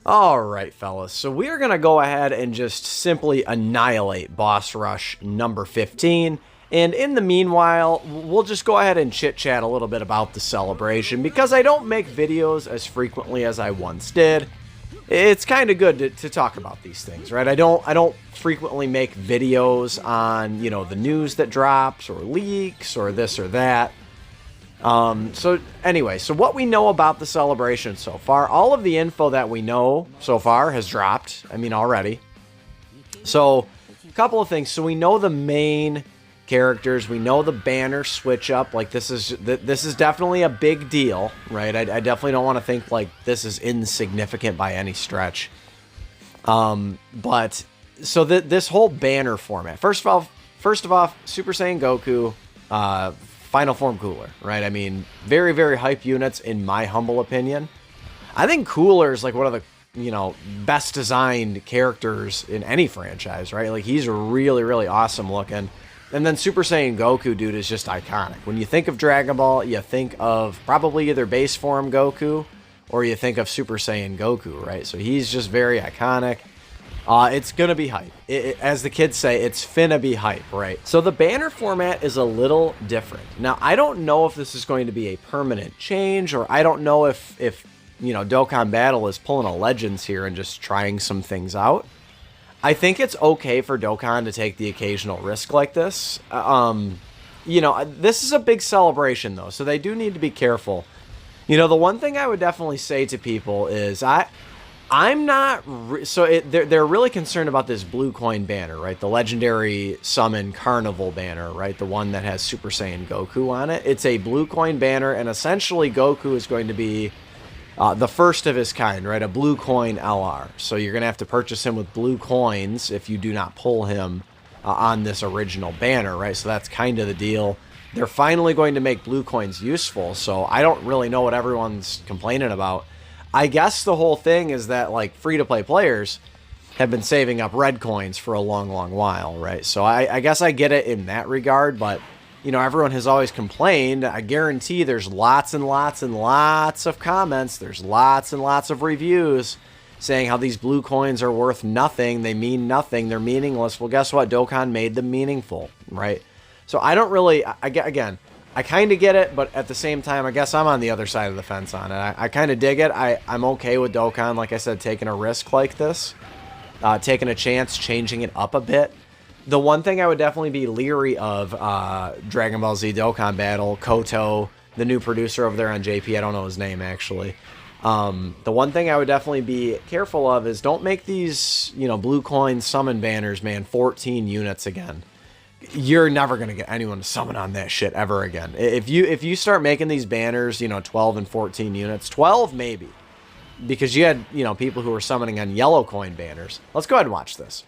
Alright, fellas, so we are going to go ahead and just simply annihilate Boss Rush number 15. And in the meanwhile, we'll just go ahead and chit-chat a little bit about the celebration, because I don't make videos as frequently as I once did. It's kind of good to talk about these things, right? I don't frequently make videos on, you know, the news that drops or leaks or this or that. So anyway, so what we know about the celebration so far, all of the info that we know so far has dropped, I mean, already. So, a couple of things. So we know the main characters, we know the banner switch up, like this is definitely a big deal, right? I definitely don't want to think like this is insignificant by any stretch. But, so this whole banner format, first of all, Super Saiyan Goku, Final Form Cooler, right? I mean, very, very hype units in my humble opinion. I think Cooler is like one of the, you know, best designed characters in any franchise, right? Like he's really, really awesome looking. And then Super Saiyan Goku, dude, is just iconic. When you think of Dragon Ball, you think of probably either base form Goku or you think of Super Saiyan Goku, right? So he's just very iconic. It's gonna be hype. As the kids say, it's finna be hype, right? So the banner format is a little different. Now, I don't know if this is going to be a permanent change, or I don't know if you know, Dokkan Battle is pulling a Legends here and just trying some things out. I think it's okay for Dokkan to take the occasional risk like this. You know, this is a big celebration, though, so they do need to be careful. You know, the one thing I would definitely say to people is I'm not... they're really concerned about this blue coin banner, right? The Legendary Summon Carnival banner, right? The one that has Super Saiyan Goku on it. It's a blue coin banner, and essentially Goku is going to be the first of his kind, right? A blue coin LR. So you're going to have to purchase him with blue coins if you do not pull him on this original banner, right? So that's kind of the deal. They're finally going to make blue coins useful, so I don't really know what everyone's complaining about. I guess the whole thing is that, like, free-to-play players have been saving up red coins for a long, long while, right? So I guess I get it in that regard, but, you know, everyone has always complained. I guarantee there's lots and lots and lots of comments. There's lots and lots of reviews saying how these blue coins are worth nothing. They mean nothing. They're meaningless. Well, guess what? Dokkan made them meaningful, right? So I don't really... Again, I kind of get it, but at the same time, I guess I'm on the other side of the fence on it. I kind of dig it. I'm okay with Dokkan, like I said, taking a risk like this. Taking a chance, changing it up a bit. The one thing I would definitely be leery of, Dragon Ball Z Dokkan Battle, Koto, the new producer over there on JP, I don't know his name, actually. The one thing I would definitely be careful of is don't make these, you know, blue coin summon banners, man, 14 units again. You're never going to get anyone to summon on that shit ever again. If you start making these banners, you know, 12 and 14 units, 12 maybe, because you had, you know, people who were summoning on yellow coin banners. Let's go ahead and watch this.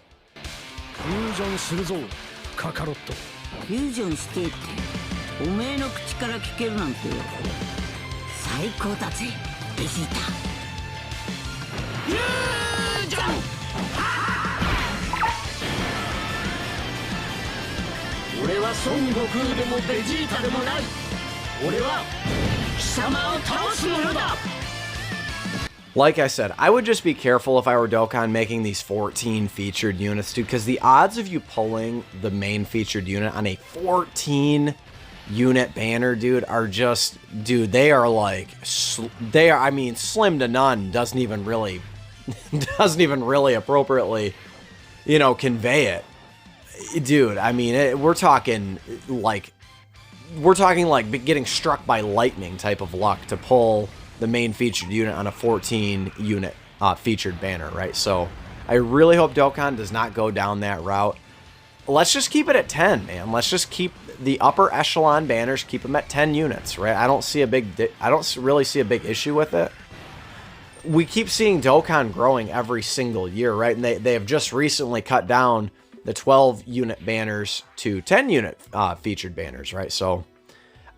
Like I said, I would just be careful if I were Dokkan making these 14 featured units, dude, because the odds of you pulling the main featured unit on a 14 unit banner, dude, are just, dude, they are like, I mean, slim to none. Doesn't even really appropriately, you know, convey it. Dude, I mean, we're talking like getting struck by lightning type of luck to pull the main featured unit on a 14 unit featured banner, right? So I really hope Dokkan does not go down that route. Let's just keep it at 10, man. Let's just keep the upper echelon banners, keep them at 10 units, right? I don't really see a big issue with it. We keep seeing Dokkan growing every single year, right? And they have just recently cut down the 12 unit banners to 10 unit featured banners, right? So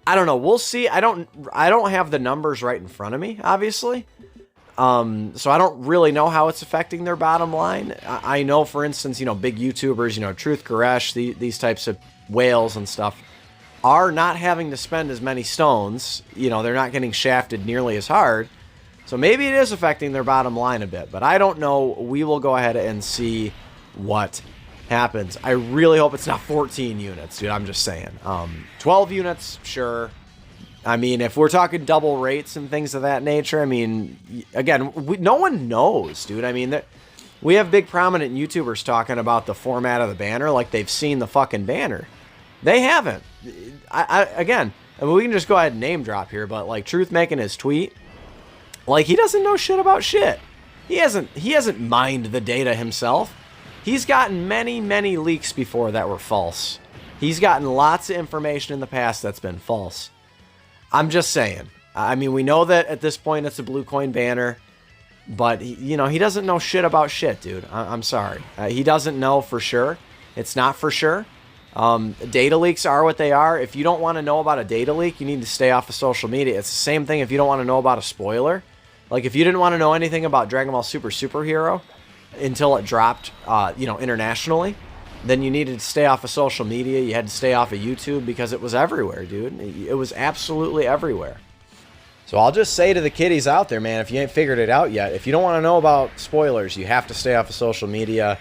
I don't know. We'll see. I don't have the numbers right in front of me, obviously. So I don't really know how it's affecting their bottom line. I know, for instance, you know, big YouTubers, you know, Truth Goresh, these types of whales and stuff are not having to spend as many stones. You know, they're not getting shafted nearly as hard. So maybe it is affecting their bottom line a bit, but I don't know. We will go ahead and see what happens. I really hope it's not 14 units, dude. I'm just saying. 12 units, sure. I mean, if we're talking double rates and things of that nature, I mean, again, no one knows, dude. I mean, we have big prominent YouTubers talking about the format of the banner like they've seen the fucking banner. They haven't. Again, I mean, we can just go ahead and name drop here, but like Truth making his tweet, like he doesn't know shit about shit. He hasn't mined the data himself. He's gotten many, many leaks before that were false. He's gotten lots of information in the past that's been false. I'm just saying. I mean, we know that at this point it's a blue coin banner, but he doesn't know shit about shit, dude. I'm sorry. He doesn't know for sure. It's not for sure. Data leaks are what they are. If you don't want to know about a data leak, you need to stay off of social media. It's the same thing if you don't want to know about a spoiler. Like if you didn't want to know anything about Dragon Ball Super Superhero until it dropped, internationally, then you needed to stay off of social media. You had to stay off of YouTube because it was everywhere, dude. It was absolutely everywhere. So I'll just say to the kiddies out there, man, if you ain't figured it out yet, if you don't want to know about spoilers, you have to stay off of social media.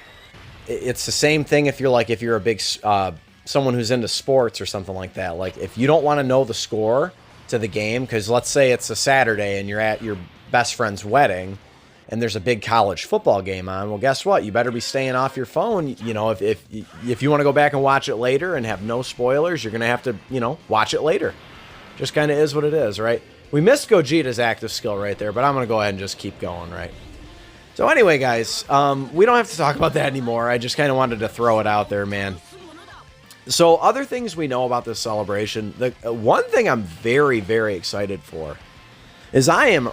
It's the same thing if you're a big, someone who's into sports or something like that. Like if you don't want to know the score to the game, because let's say it's a Saturday and you're at your best friend's wedding, and there's a big college football game on, well, guess what? You better be staying off your phone. You know, if you want to go back and watch it later and have no spoilers, you're going to have to, watch it later. Just kind of is what it is, right? We missed Gogeta's active skill right there, but I'm going to go ahead and just keep going, right? So anyway, guys, we don't have to talk about that anymore. I just kind of wanted to throw it out there, man. So other things we know about this celebration, the one thing I'm very, very excited for is I am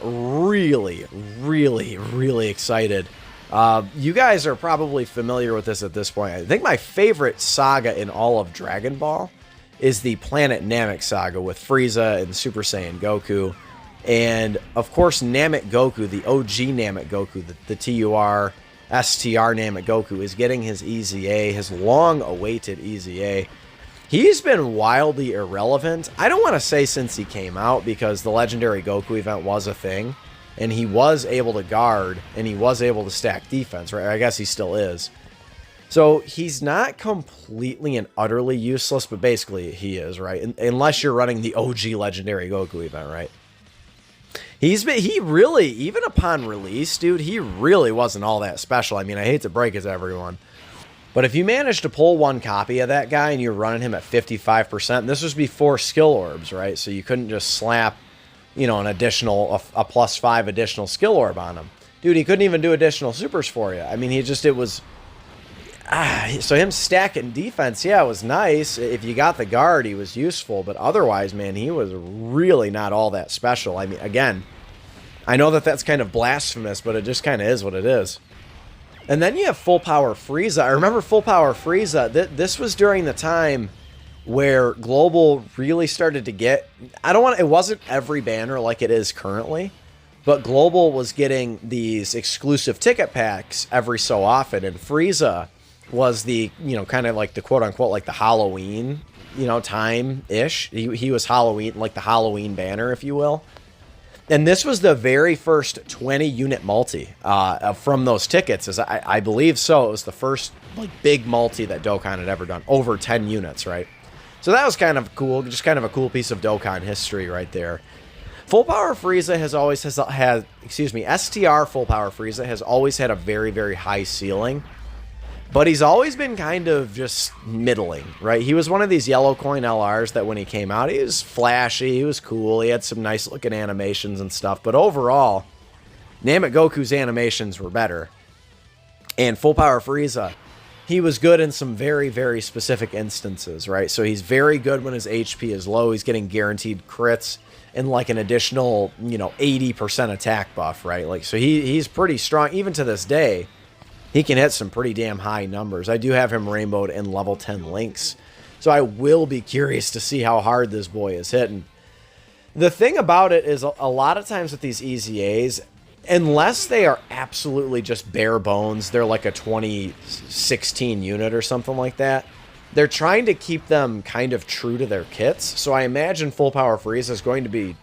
really, really, really excited. You guys are probably familiar with this at this point. I think my favorite saga in all of Dragon Ball is the Planet Namek saga with Frieza and Super Saiyan Goku. And, of course, Namek Goku, the OG Namek Goku, the TUR, STR Namek Goku, is getting his EZA, his long-awaited EZA. He's been wildly irrelevant. I don't want to say since he came out, because the Legendary Goku event was a thing, and he was able to guard, and he was able to stack defense, right? I guess he still is. So he's not completely and utterly useless, but basically he is, right? Unless you're running the OG Legendary Goku event, right? He really, even upon release, dude, he really wasn't all that special. I mean, I hate to break it to everyone, but if you managed to pull one copy of that guy and you're running him at 55%, this was before skill orbs, right? So you couldn't just slap, an additional, a +5 additional skill orb on him. Dude, he couldn't even do additional supers for you. I mean, so him stacking defense, yeah, it was nice. If you got the guard, he was useful, but otherwise, man, he was really not all that special. I mean, again, I know that that's kind of blasphemous, but it just kind of is what it is. And then you have Full Power Frieza. I remember Full Power Frieza. This was during the time where Global really started to get... It wasn't every banner like it is currently, but Global was getting these exclusive ticket packs every so often, and Frieza was the, kind of like the quote-unquote, like the Halloween, time-ish. He was Halloween, like the Halloween banner, if you will. And this was the very first 20-unit multi from those tickets. I believe so. It was the first big multi that Dokkan had ever done, over 10 units, right? So that was kind of cool, just kind of a cool piece of Dokkan history right there. Full Power Frieza STR Full Power Frieza has always had a very, very high ceiling. But he's always been kind of just middling, right? He was one of these yellow coin LRs that when he came out, he was flashy, he was cool, he had some nice looking animations and stuff. But overall, Namek Goku's animations were better. And Full Power Frieza, he was good in some very, very specific instances, right? So he's very good when his HP is low. He's getting guaranteed crits and like an additional, 80% attack buff, right? Like, so he's pretty strong. Even to this day, he can hit some pretty damn high numbers. I do have him rainbowed in level 10 links. So I will be curious to see how hard this boy is hitting. The thing about it is a lot of times with these EZAs, unless they are absolutely just bare bones, they're like a 2016 unit or something like that, they're trying to keep them kind of true to their kits. So I imagine Full Power Frieza is going to be,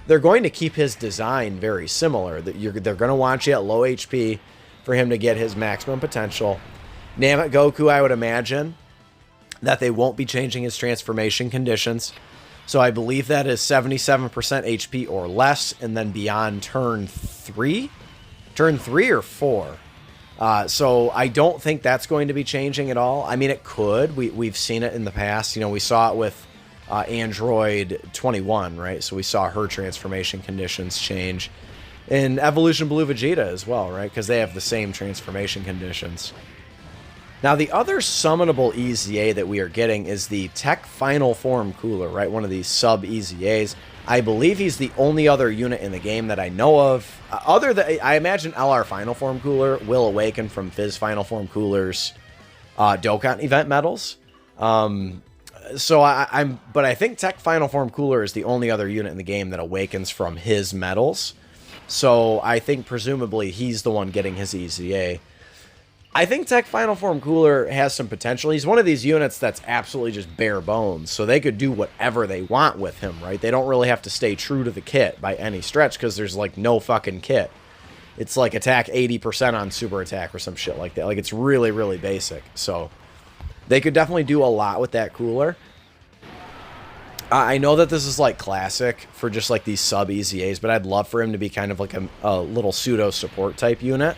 they're going to keep his design very similar. They're going to want you at low HP for him to get his maximum potential. Namek Goku, I would imagine that they won't be changing his transformation conditions. So I believe that is 77% HP or less, and then beyond turn 3? Turn 3 or 4? So I don't think that's going to be changing at all. I mean, it could. We've seen it in the past. You know, we saw it with Android 21, right? So we saw her transformation conditions change. And Evolution Blue Vegeta as well, right? Because they have the same transformation conditions. Now, the other summonable EZA that we are getting is the Tech Final Form Cooler, right? One of these sub-EZAs. I believe he's the only other unit in the game that I know of. Other than, I imagine LR Final Form Cooler will awaken from Fizz Final Form Cooler's Dokkan event medals. But I think Tech Final Form Cooler is the only other unit in the game that awakens from his medals. So I think presumably he's the one getting his EZA. I think Tech Final Form Cooler has some potential. He's one of these units that's absolutely just bare bones, so they could do whatever they want with him, right? They don't really have to stay true to the kit by any stretch, because there's, like, no fucking kit. It's like attack 80% on super attack or some shit like that. Like, it's really, really basic. So they could definitely do a lot with that cooler. I know that this is, like, classic for just, like, these sub-EZAs, but I'd love for him to be kind of like a little pseudo-support type unit.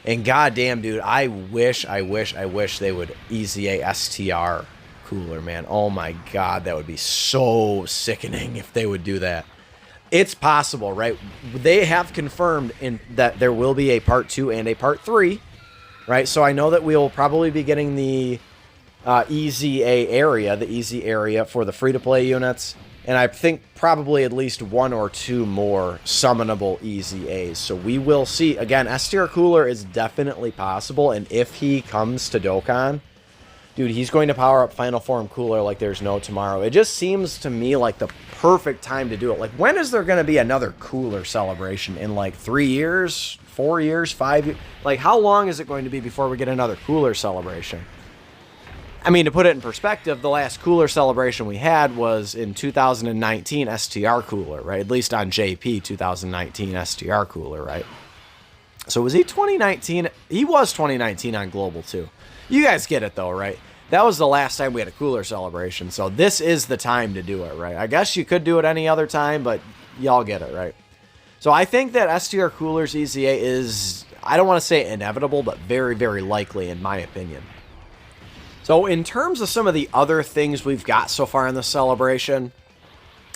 And goddamn, dude, I wish they would EZA STR Cooler, man. Oh my god, that would be so sickening if they would do that. It's possible, right? They have confirmed that there will be a part 2 and a part 3, right? So I know that we will probably be getting the EZA area, the EZ area for the free-to-play units. And I think probably at least 1 or 2 more summonable EZAs. So we will see. Again, STR Cooler is definitely possible. And if he comes to Dokkan, dude, he's going to power up Final Form Cooler like there's no tomorrow. It just seems to me like the perfect time to do it. Like, when is there going to be another Cooler celebration? In like 3 years? 4 years? 5 years? Like, how long is it going to be before we get another Cooler celebration? I mean, to put it in perspective, the last Cooler celebration we had was in 2019 STR Cooler, right? At least on JP 2019 STR Cooler, right? So was he 2019? He was 2019 on Global too. You guys get it though, right? That was the last time we had a Cooler celebration, so this is the time to do it, right? I guess you could do it any other time, but y'all get it, right? So I think that STR Cooler's EZA is, I don't want to say inevitable, but very, very likely in my opinion. So in terms of some of the other things we've got so far in the celebration,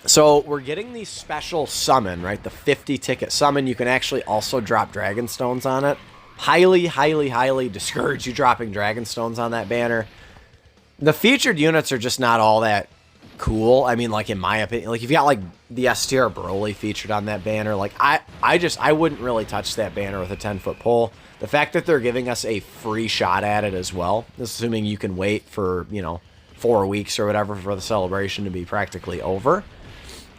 so we're getting the special summon, right? The 50 ticket summon. You can actually also drop Dragon Stones on it. Highly, highly, highly discourage you dropping Dragon Stones on that banner. The featured units are just not all that cool. I mean, like, in my opinion, like, if you got like the STR Broly featured on that banner, like, I wouldn't really touch that banner with a 10-foot pole. The fact that they're giving us a free shot at it as well, assuming you can wait for, you know, 4 weeks or whatever for the celebration to be practically over,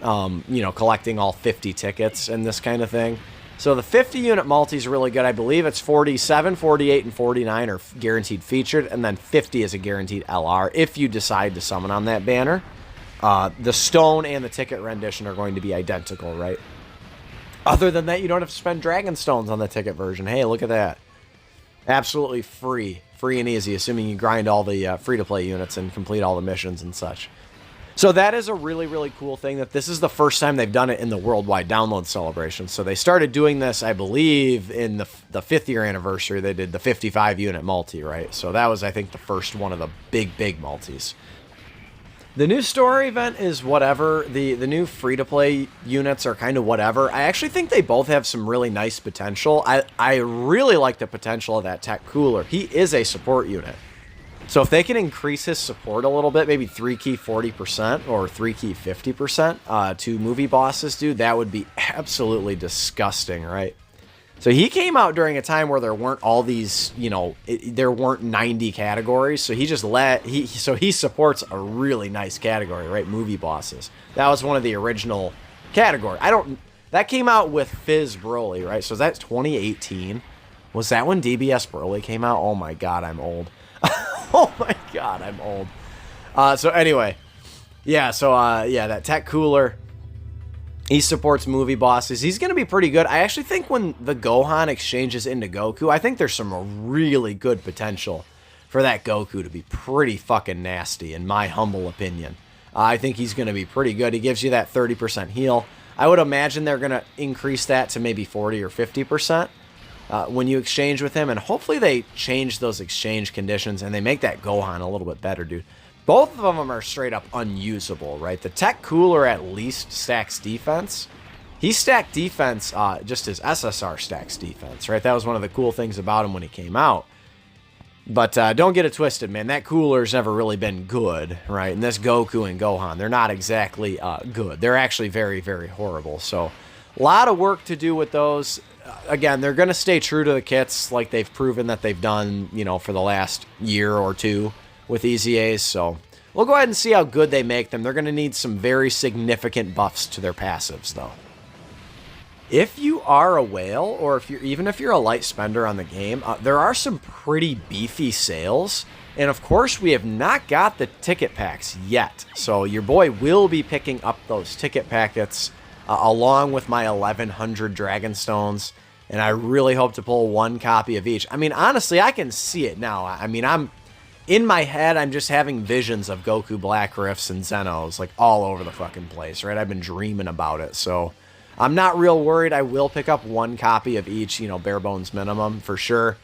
you know, collecting all 50 tickets and this kind of thing. So the 50 unit multi is really good. I believe it's 47, 48, and 49 are guaranteed featured, and then 50 is a guaranteed LR if you decide to summon on that banner. The stone and the ticket rendition are going to be identical, right? Other than that, you don't have to spend Dragon Stones on the ticket version. Hey, look at that. Absolutely free. Free and easy, assuming you grind all the free-to-play units and complete all the missions and such. So that is a really, really cool thing, that this is the first time they've done it in the worldwide download celebration. So they started doing this, I believe, in the 5th year anniversary. They did the 55 unit multi, right? So that was, I think, the first one of the big multis. The new story event is whatever. The new free-to-play units are kind of whatever. I actually think they both have some really nice potential. I really like the potential of that Tech Cooler. He is a support unit. So if they can increase his support a little bit, maybe 3-key 40% or 3-key 50% to movie bosses, dude, that would be absolutely disgusting, right? So he came out during a time where there weren't all these, you know, there weren't 90 categories. So he just he supports a really nice category, right? Movie bosses. That was one of the original category. That came out with Fizz Broly, right? So that's 2018. Was that when DBS Broly came out? Oh my god, I'm old. Oh my god, I'm old. So anyway, yeah, so yeah, that Tech Cooler. He supports movie bosses. He's going to be pretty good. I actually think when the Gohan exchanges into Goku, I think there's some really good potential for that Goku to be pretty fucking nasty, in my humble opinion. I think he's going to be pretty good. He gives you that 30% heal. I would imagine they're going to increase that to maybe 40 or 50% when you exchange with him, and hopefully they change those exchange conditions and they make that Gohan a little bit better, dude. Both of them are straight up unusable, right? The Tech Cooler at least stacks defense. He stacked defense just as SSR stacks defense, right? That was one of the cool things about him when he came out. But don't get it twisted, man. That Cooler's never really been good, right? And this Goku and Gohan, they're not exactly good. They're actually very, very horrible. So a lot of work to do with those. Again, they're going to stay true to the kits like they've proven that they've done, you know, for the last year or two with EZAs. So we'll go ahead and see how good they make them. They're going to need some very significant buffs to their passives, though. If you are a whale, or even if you're a light spender on the game, there are some pretty beefy sales. And of course, we have not got the ticket packs yet. So your boy will be picking up those ticket packets along with my 1,100 Dragon Stones. And I really hope to pull one copy of each. I mean, honestly, I can see it now. I mean, in my head, I'm just having visions of Goku Black Rifts and Zenos, like, all over the fucking place, right? I've been dreaming about it, so I'm not real worried. I will pick up one copy of each, you know, bare bones minimum, for sure.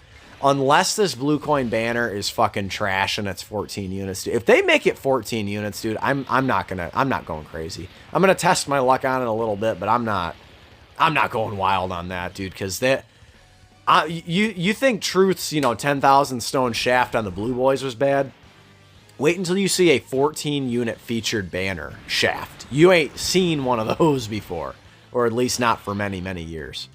Unless this blue coin banner is fucking trash and it's 14 units. If they make it 14 units, dude, I'm not going crazy. I'm gonna test my luck on it a little bit, but I'm not going wild on that, dude, because that... you think Truth's, you know, 10,000 stone shaft on the Blue Boys was bad? Wait until you see a 14 unit featured banner shaft. You ain't seen one of those before, or at least not for many, many years.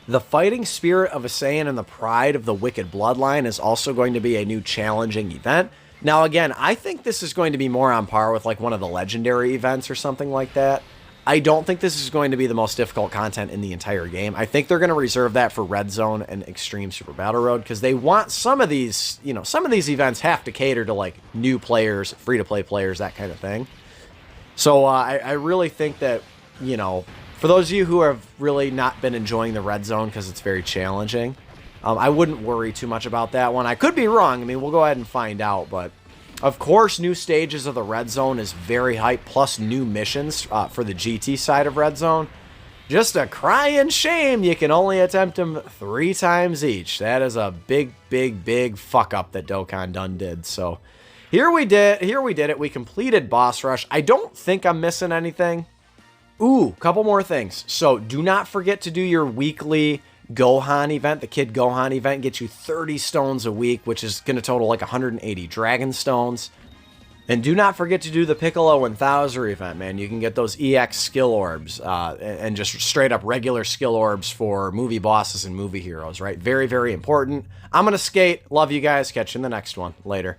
The fighting spirit of a Saiyan and the pride of the Wicked Bloodline is also going to be a new challenging event. Now, again, I think this is going to be more on par with like one of the legendary events or something like that. I don't think this is going to be the most difficult content in the entire game. I think they're going to reserve that for Red Zone and Extreme Super Battle Road because they want some of these, you know, some of these events have to cater to like new players, free-to-play players, that kind of thing. So I really think that, you know, for those of you who have really not been enjoying the Red Zone because it's very challenging, I wouldn't worry too much about that one. I could be wrong. I mean, we'll go ahead and find out, but... Of course, new stages of the Red Zone is very hype, plus new missions for the GT side of Red Zone. Just a crying shame you can only attempt them 3 times each. That is a big, big, big fuck up that Dokkan done did. So here we did it. We completed Boss Rush. I don't think I'm missing anything. Ooh, couple more things. So do not forget to do your weekly Gohan event. The Kid Gohan event gets you 30 stones a week, which is going to total like 180 Dragon Stones. And do not forget to do the Piccolo and Thouser event, man. You can get those EX skill orbs and just straight up regular skill orbs for movie bosses and movie heroes, right? Very, very important. I'm going to skate. Love you guys. Catch you in the next one. Later.